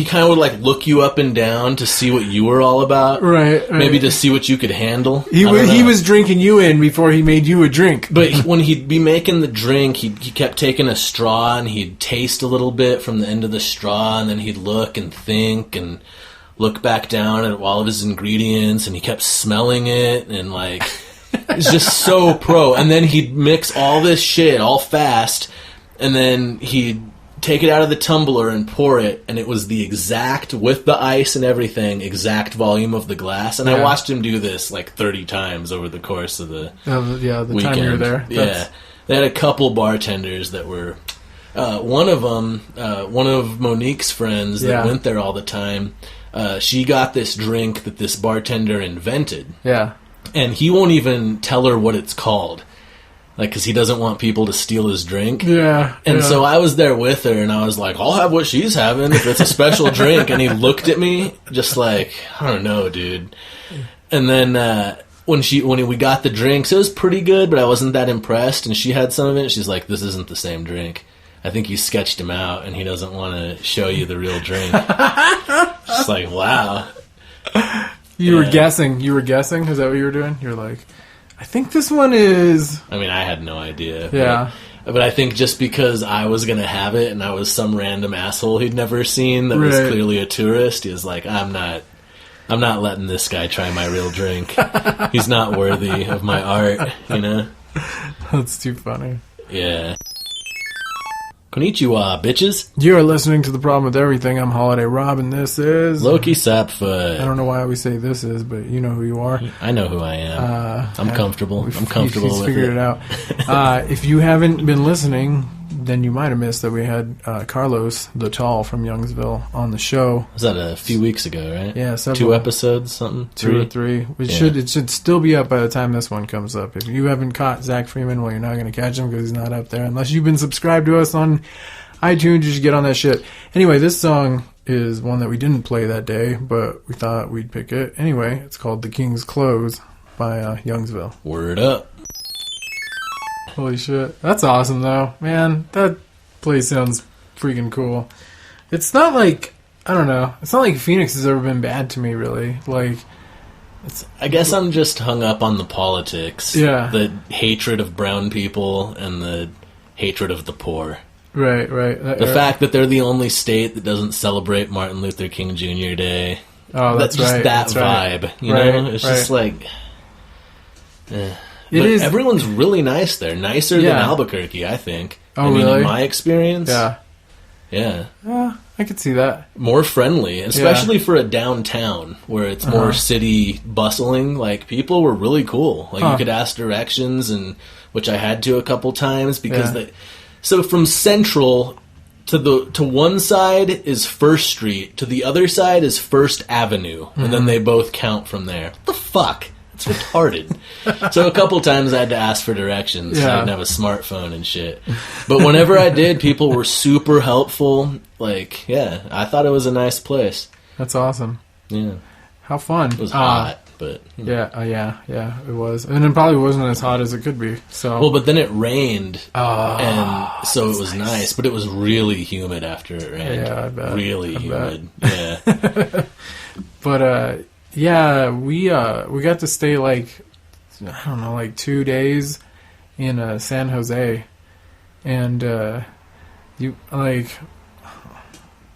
kind of would, like, look you up and down to see what you were all about. Right. Maybe to see what you could handle. He was drinking you in before he made you a drink. But when he'd be making the drink, he kept taking a straw, and he'd taste a little bit from the end of the straw, and then he'd look and think and look back down at all of his ingredients, and he kept smelling it, and, like, it's just so pro. And then he'd mix all this shit all fast, and then he'd take it out of the tumbler and pour it, and it was the exact, with the ice and everything, exact volume of the glass. And I watched him do this like 30 times over the course of the weekend. Time you were there. Yeah. They had a couple bartenders that were... one of them, one of Monique's friends that went there all the time, she got this drink that this bartender invented. Yeah. And he won't even tell her what it's called. Like, because he doesn't want people to steal his drink. Yeah. And so I was there with her, and I was like, I'll have what she's having if it's a special drink. And he looked at me just like, I don't know, dude. And then when we got the drinks, it was pretty good, but I wasn't that impressed. And she had some of it, and she's like, this isn't the same drink. I think you sketched him out, and he doesn't want to show you the real drink. Just like, wow. You were guessing. You were guessing? Is that what you were doing? You're like... I think this one is... I mean, I had no idea. Yeah. But I think just because I was going to have it and I was some random asshole he'd never seen that was clearly a tourist, he was like, I'm not letting this guy try my real drink. He's not worthy of my art, you know? That's too funny. Yeah. Konnichiwa, bitches. You are listening to The Problem with Everything. I'm Holiday Rob, and this is... Lowki Sapfoot. I don't know why we say this is, but you know who you are. I know who I am. I'm comfortable. I'm comfortable with it. Figured it out. If you haven't been listening, then you might have missed that we had Carlos the Tall from Youngsville on the show. Was that a few weeks ago, right? Yeah, several. 2 episodes, something? 2 or 3. It should still be up by the time this one comes up. If you haven't caught Zach Freeman, well, you're not going to catch him because he's not up there. Unless you've been subscribed to us on iTunes, you should get on that shit. Anyway, this song is one that we didn't play that day, but we thought we'd pick it. Anyway, it's called The King's Clothes by Youngsville. Word up. Holy shit. That's awesome, though. Man, that place sounds freaking cool. It's not like, I don't know, it's not like Phoenix has ever been bad to me, really. Like, I guess I'm just hung up on the politics. Yeah. The hatred of brown people and the hatred of the poor. Right. The fact that they're the only state that doesn't celebrate Martin Luther King Jr. Day. Oh, that's just right. That vibe, right. You know? It's just like... It is. Everyone's really nice there. Nicer than Albuquerque, I think. Oh, really? In my experience. Yeah. I could see that. More friendly, especially for a downtown where it's more city bustling. Like, people were really cool. Like, you could ask directions, and which I had to a couple times because so from Central to one side is First Street, to the other side is First Avenue, and then they both count from there. What the fuck? It's retarded. So a couple times I had to ask for directions. So I didn't have a smartphone and shit. But whenever I did, people were super helpful. Like, I thought it was a nice place. That's awesome. Yeah. How fun. It was hot, but... You know. Yeah, it was. And it probably wasn't as hot as it could be. So. Well, but then it rained, and so it was nice. But it was really humid after it rained. Yeah, I bet. Really humid. Yeah. But, we got to stay like 2 days in San Jose, and you like,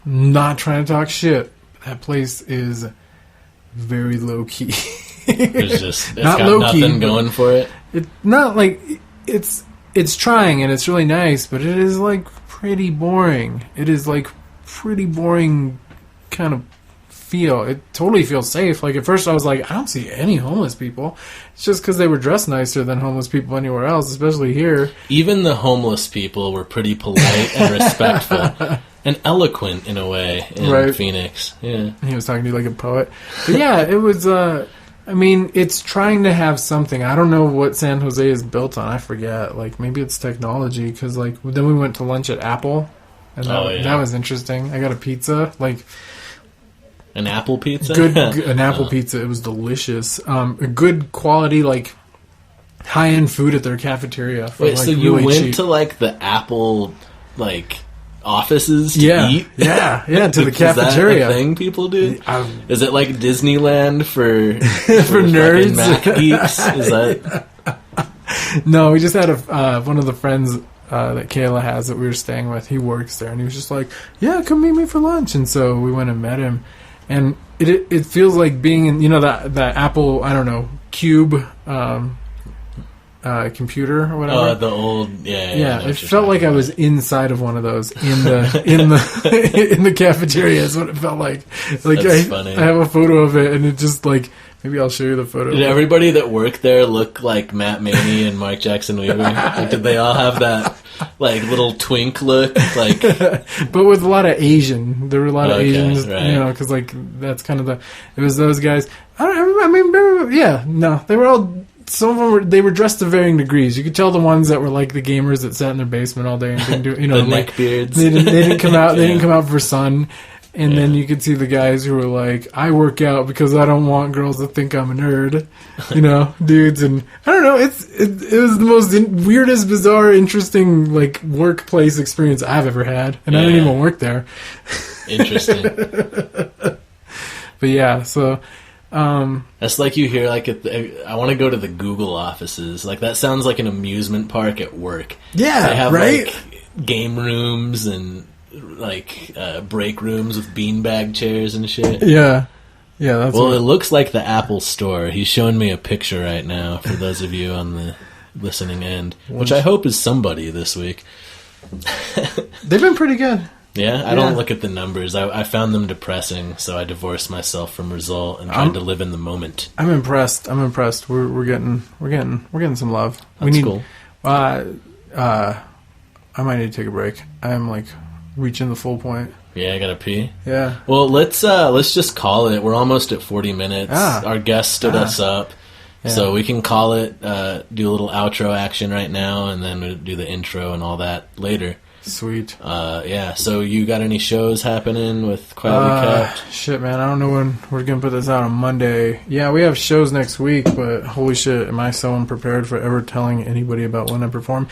not trying to talk shit, that place is very low key. It's not got nothing going for it. It's not like it's trying and it's really nice, but it is like pretty boring. It is like pretty boring kind of feel. It totally feels safe. Like at first I was like, I don't see any homeless people. It's just because they were dressed nicer than homeless people anywhere else, especially here. Even the homeless people were pretty polite and respectful and eloquent in a way in Phoenix. Yeah, he was talking to you like a poet. But yeah, it was. I mean, it's trying to have something. I don't know what San Jose is built on. I forget. Like maybe it's technology. Because like then we went to lunch at Apple, and that was interesting. I got a pizza, like an apple pizza. An apple pizza. It was delicious. A good quality, like high-end food at their cafeteria. Wait, so you really went cheap. To like the Apple like offices to eat? Yeah, to the cafeteria. Is that a thing people do? Is it like Disneyland for nerds? Mac geeks? Is that? No, we just had one of the friends that Kayla has that we were staying with. He works there, and he was just like, "Yeah, come meet me for lunch." And so we went and met him, and it feels like being in that Apple, I don't know, Cube. Computer or whatever. Oh, the old yeah. It felt like I was inside of one of those in the cafeteria. Is what it felt like. Like That's funny. I have a photo of it, and it just like maybe I'll show you the photo. Did everybody that worked there look like Matt Maney and Mike Jackson Weaver? Like, did they all have that like little twink look? Like, but with a lot of Asian. There were a lot of Asians, right. Because like that's kind of it was those guys. They were all. Some of them they were dressed to varying degrees. You could tell the ones that were like the gamers that sat in their basement all day and didn't do, the neckbeards. They didn't come out. They didn't come out for sun. And then you could see the guys who were like, I work out because I don't want girls to think I'm a nerd, dudes. And I don't know. It was the most weirdest, bizarre, interesting like workplace experience I've ever had, and I didn't even work there. Interesting. But yeah, so. That's like you hear like I want to go to the Google offices. Like that sounds like an amusement park at work. Yeah, they have right? like game rooms and like break rooms with beanbag chairs and shit. Yeah, that's. Well, it looks like the Apple Store. He's showing me a picture right now for those of you on the listening end, which I hope is somebody this week. They've been pretty good. Yeah, I don't look at the numbers. I found them depressing, so I divorced myself from Result and tried to live in the moment. I'm impressed. We're getting some love. That's cool. I might need to take a break. I'm like reaching the full point. Yeah, I gotta pee. Yeah. Well, let's just call it. We're almost at 40 minutes. Our guest stood us up, so we can call it. Do a little outro action right now, and then we'll do the intro and all that later. Sweet. So you got any shows happening with Quietly Kept? Shit, man, I don't know when we're gonna put this out on Monday. Yeah, we have shows next week, but holy shit, am I so unprepared for ever telling anybody about when I perform?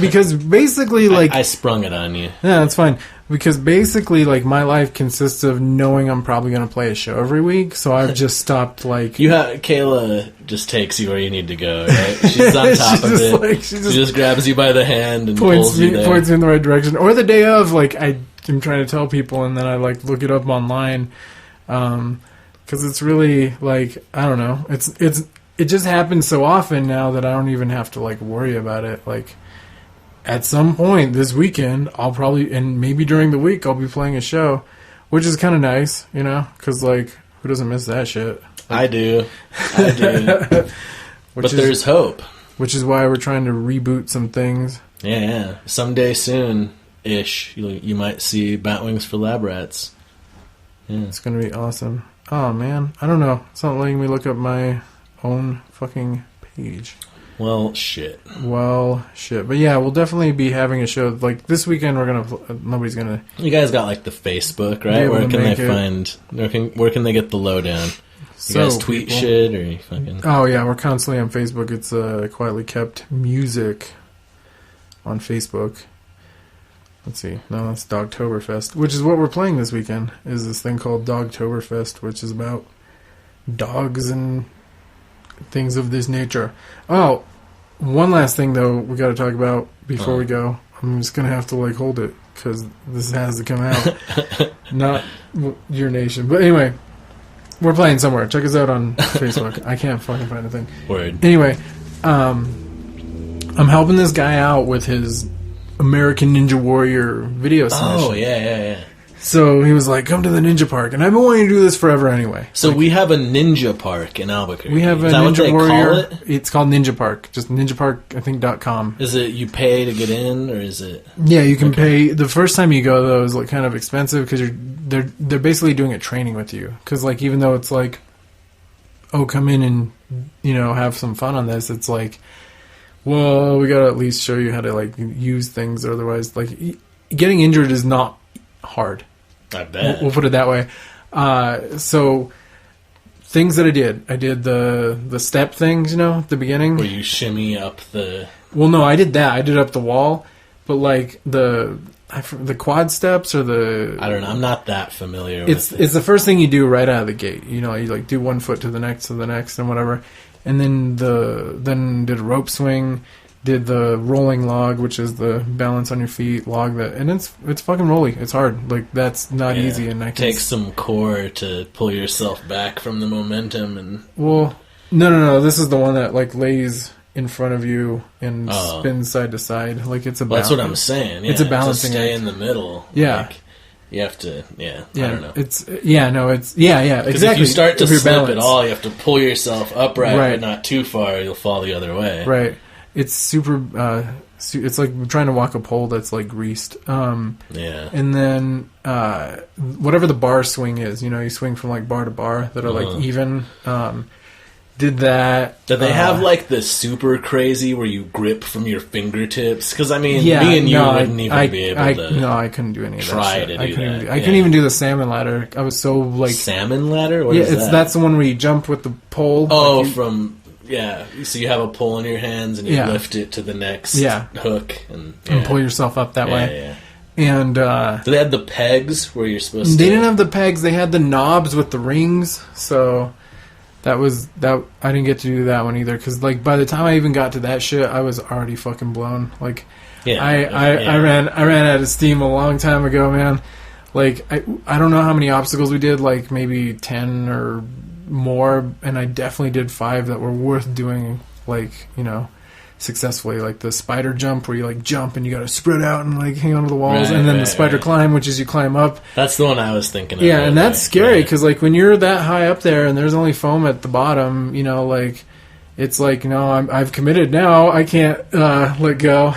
Because basically, like... I sprung it on you. Yeah, that's fine. Because basically, like, my life consists of knowing I'm probably going to play a show every week, so I've just stopped, like... Kayla just takes you where you need to go, right? She's on top of it. Like, she just grabs you by the hand and pulls you there. Points me in the right direction. Or the day of, like, I'm trying to tell people, and then I, like, look it up online. Because it's really, like, I don't know. It just happens so often now that I don't even have to, like, worry about it, like... At some point this weekend, I'll probably, and maybe during the week, I'll be playing a show, which is kind of nice, because, like, who doesn't miss that shit? Like, I do. But there's hope. Which is why we're trying to reboot some things. Yeah. Someday soon-ish, you might see Batwings for Lab Rats. Yeah. It's going to be awesome. Oh, man. I don't know. It's not letting me look up my own fucking page. Well, shit. But yeah, we'll definitely be having a show. Like, this weekend, nobody's gonna... You guys got, like, the Facebook, right? Where can they find... Where can they get the lowdown? You guys tweet shit, or you fucking... Oh, yeah, we're constantly on Facebook. It's Quietly Kept Music on Facebook. Let's see. No, that's Dogtoberfest, which is what we're playing this weekend, is this thing called Dogtoberfest, which is about dogs and... things of this nature. Oh, one last thing though we got to talk about before we go. I'm just gonna have to like hold it because this has to come out. Not your nation, but anyway, we're playing somewhere. Check us out on Facebook. I can't fucking find a thing. Word. Anyway, I'm helping this guy out with his American Ninja Warrior video submission. Oh yeah. So he was like, come to the Ninja Park. And I've been wanting to do this forever anyway. So we have a Ninja Park in Albuquerque. We have a Ninja Warrior. It's called Ninja Park. Just ninjapark.com. Is it you pay to get in, or is it? Yeah, you can pay. The first time you go, though, is like kind of expensive because they're basically doing a training with you. Because like even though it's like, oh, come in and have some fun on this, it's like, well, we gotta at least show you how to like use things. Otherwise, like getting injured is not hard. I bet. We'll put it that way. So things that I did the step things, at the beginning. Where you shimmy up the... Well, no, I did that. I did up the wall. But like the quad steps or the... I don't know. I'm not that familiar with it. It's the first thing you do right out of the gate. You like do one foot to the next and whatever. And then did a rope swing. Did the rolling log, which is the balance on your feet log and it's fucking rolly. It's hard. Like that's not easy, and it takes some core to pull yourself back from the momentum and. Well, no. This is the one that like lays in front of you and spins side to side. Like it's a. Well, that's what I'm saying. Yeah, it's a balancing. To stay in the middle. Yeah. Like, you have to. Yeah. I don't know. It's exactly. If you start to slip at all, you have to pull yourself upright, but not too far. You'll fall the other way. Right. It's super. It's like trying to walk a pole that's like greased. And then whatever the bar swing is, you swing from like bar to bar that are like even. Did that? Do they have like the super crazy where you grip from your fingertips? Because I mean, me and you wouldn't even be able to. No, I couldn't do any of that. Try to do that. I couldn't even do the salmon ladder. I was so like salmon ladder. What is that? That's the one where you jump with the pole. Oh, so you have a pole in your hands and you lift it to the next hook and pull yourself up that way. Yeah. And do they have the pegs where you're supposed to? They didn't have the pegs. They had the knobs with the rings. So that I didn't get to do that one either because like by the time I even got to that shit, I was already fucking blown. Like I ran out of steam a long time ago, man. Like I don't know how many obstacles we did, like maybe 10 or more, and I definitely did 5 that were worth doing, like successfully, like the spider jump where you like jump and you gotta spread out and like hang onto the walls, and then the spider climb, which is you climb up. That's the one I was thinking of. Yeah, and that's scary because like when you're that high up there and there's only foam at the bottom, like it's like I've committed now, I can't let go.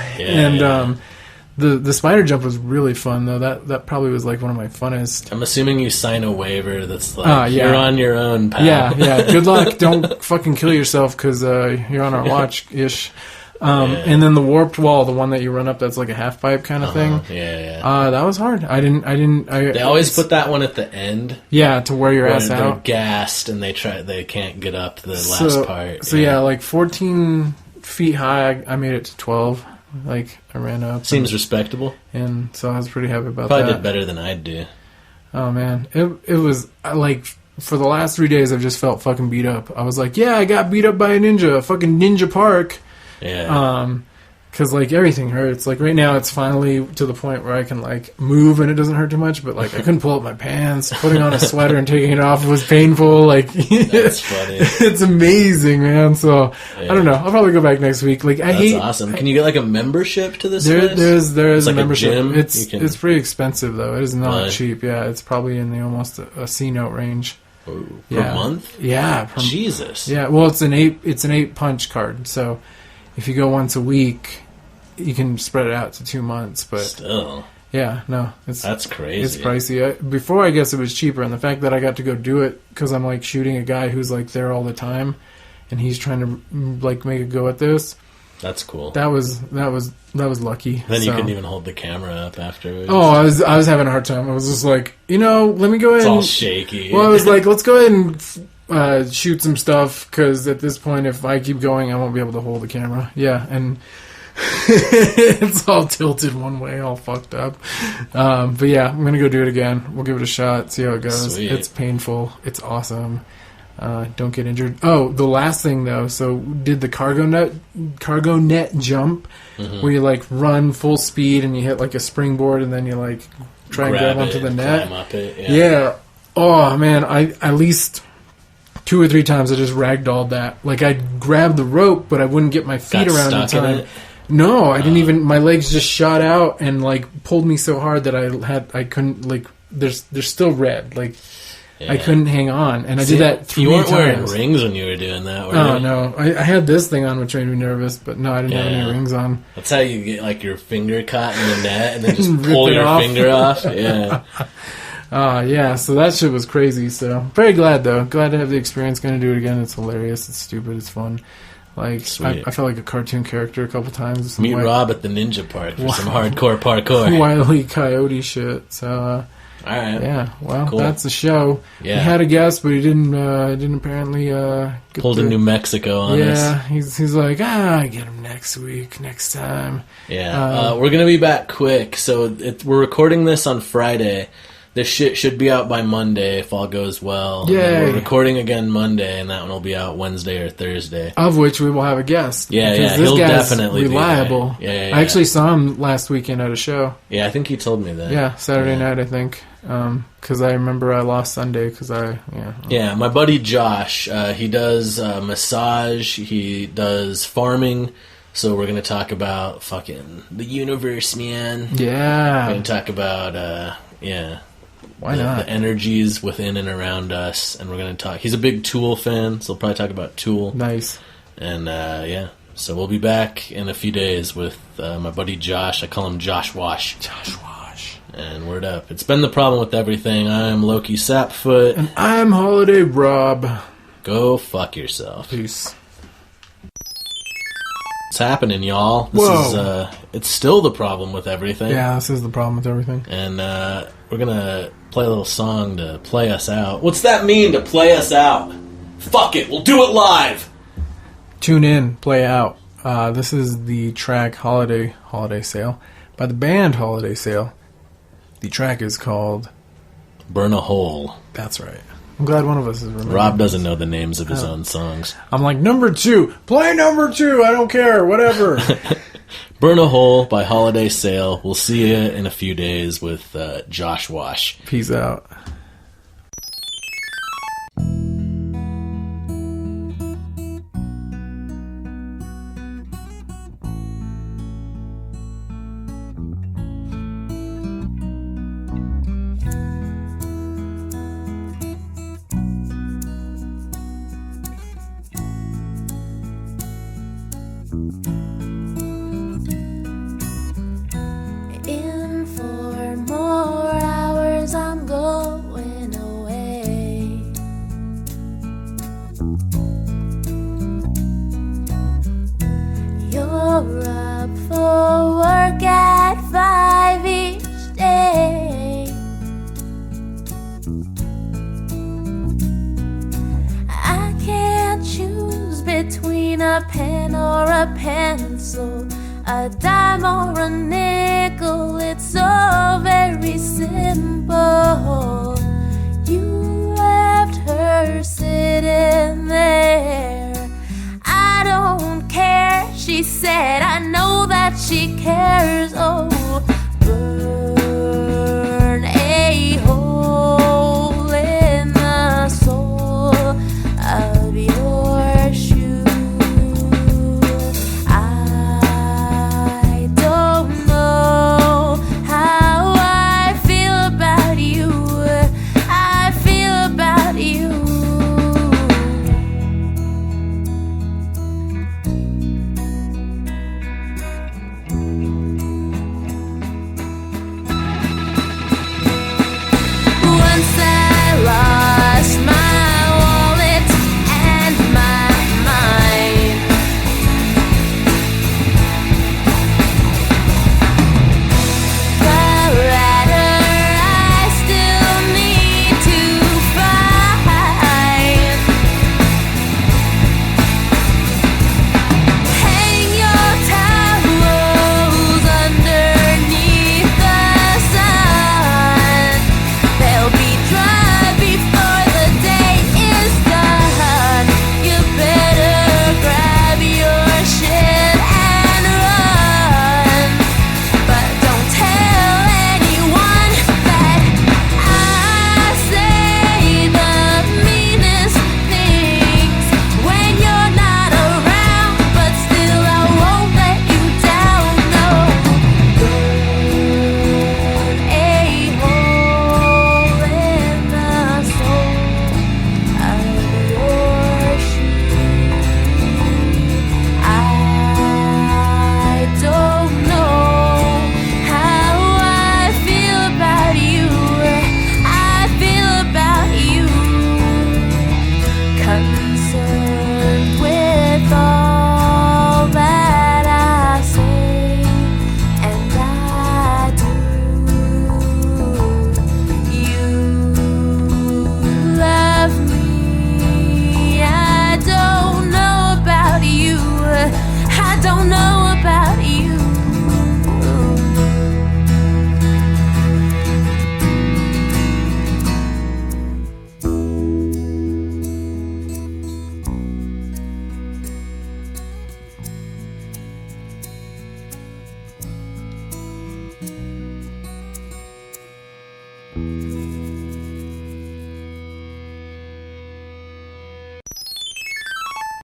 The spider jump was really fun though. That probably was like one of my funnest. I'm assuming you sign a waiver that's like you're on your own, pal. Yeah. Good luck. Don't fucking kill yourself because you're on our watch ish. And then the warped wall, the one that you run up, that's like a half pipe kind of thing. That was hard. They always put that one at the end. Yeah, to wear your ass out. They're gassed and they can't get up the last part. So like 14 feet high, I made it to 12. Like I ran up. Seems respectable. And so I was pretty happy about that. Probably did better than I'd do. Oh man, it was like for the last 3 days I've just felt fucking beat up. I was like, I got beat up by a ninja, fucking Ninja Park. Yeah. Because like everything hurts. Like right now it's finally to the point where I can like move and it doesn't hurt too much. But like I couldn't pull up my pants. Putting on a sweater and taking it off was painful. Like that's funny. It's amazing, man. So I don't know. I'll probably go back next week. Like that's awesome. Can you get like a membership to this place? There is like a membership. A gym? It's pretty expensive though. It is not cheap. Yeah, it's probably in the almost a C note range. Per month? Yeah. Jesus. Yeah. Well, it's an 8 punch card. So if you go once a week, you can spread it out to 2 months, but still, that's crazy. It's pricey. Before, I guess it was cheaper, and the fact that I got to go do it because I'm like shooting a guy who's like there all the time, and he's trying to like make a go at this. That's cool. That was lucky. Then you couldn't even hold the camera up afterwards. Oh, I was having a hard time. I was just like, let me go ahead. It's all shaky. Well, I was like, let's go ahead and shoot some stuff because at this point, if I keep going, I won't be able to hold the camera. Yeah, and. It's all tilted one way, all fucked up. But yeah, I'm gonna go do it again. We'll give it a shot, see how it goes. Sweet. It's painful. It's awesome. Don't get injured. Oh, the last thing though. So did the cargo net jump, where you like run full speed and you hit like a springboard and then you like try and grab onto the net. Climb up it. Yeah. Oh man, I at least 2 or 3 times I just ragdolled that. Like I grabbed the rope, but I wouldn't get my feet around in time. No, I didn't even. My legs just shot out and like pulled me so hard that I couldn't like. They're still red. Like I couldn't hang on, and I did that 3 times. You weren't wearing rings when you were doing that, were you? Oh no, I had this thing on which made me nervous, but no, I didn't have any rings on. That's how you get like your finger caught in the net and then just pull your finger off. Yeah. Yeah, so that shit was crazy. So very glad though. Glad to have the experience. Gonna do it again. It's hilarious. It's stupid. It's fun. Like I felt like a cartoon character a couple times. Meet Rob at the ninja park for some hardcore parkour. Wile E. Coyote shit. So all right. Yeah. Well, that's the show. Yeah. We had a guest, but he didn't apparently pulled in New Mexico on us. Yeah. He's like, I get him next week, next time. Yeah. We're gonna be back quick. So we're recording this on Friday. This shit should be out by Monday if all goes well. Yeah. We're recording again Monday, and that one will be out Wednesday or Thursday. Of which we will have a guest. Yeah, this he'll guy's definitely reliable. be there. Yeah. I actually saw him last weekend at a show. Yeah, I think he told me that. Yeah, Saturday night, I think. Because I remember I lost Sunday because Yeah, my buddy Josh, he does massage, he does farming. So we're going to talk about fucking the universe, man. Yeah. We're going to talk about, Why not? The energies within and around us, and we're going to talk. He's a big Tool fan, so we'll probably talk about Tool. Nice. And so we'll be back in a few days with my buddy Josh. I call him Josh Wash. Josh Wash. And word up. It's been the problem with everything. I'm Lowki Sapfoot. And I'm Holiday Rob. Go fuck yourself. Peace. What's happening, y'all? This is it's still the problem with everything. Yeah, this is the problem with everything. And we're gonna play a little song to play us out. What's that mean, to play us out? Fuck it, we'll do it live! Tune in, play out. This is the track Holiday Sale by the band Holiday Sale. The track is called Burn a Hole. That's right. I'm glad one of us is remembering. Rob doesn't know the names of his own songs. I'm like, number 2. Play number 2. I don't care. Whatever. Burn a Hole by Holiday Sale. We'll see you in a few days with Josh Wash. Peace out. In 4 more hours I'm going away. You're up for work at 5 each day. I can't choose between a pen or a pencil, a dime or a nickel. It's so very simple. You left her sitting there. I don't care, she said. I know that she cares.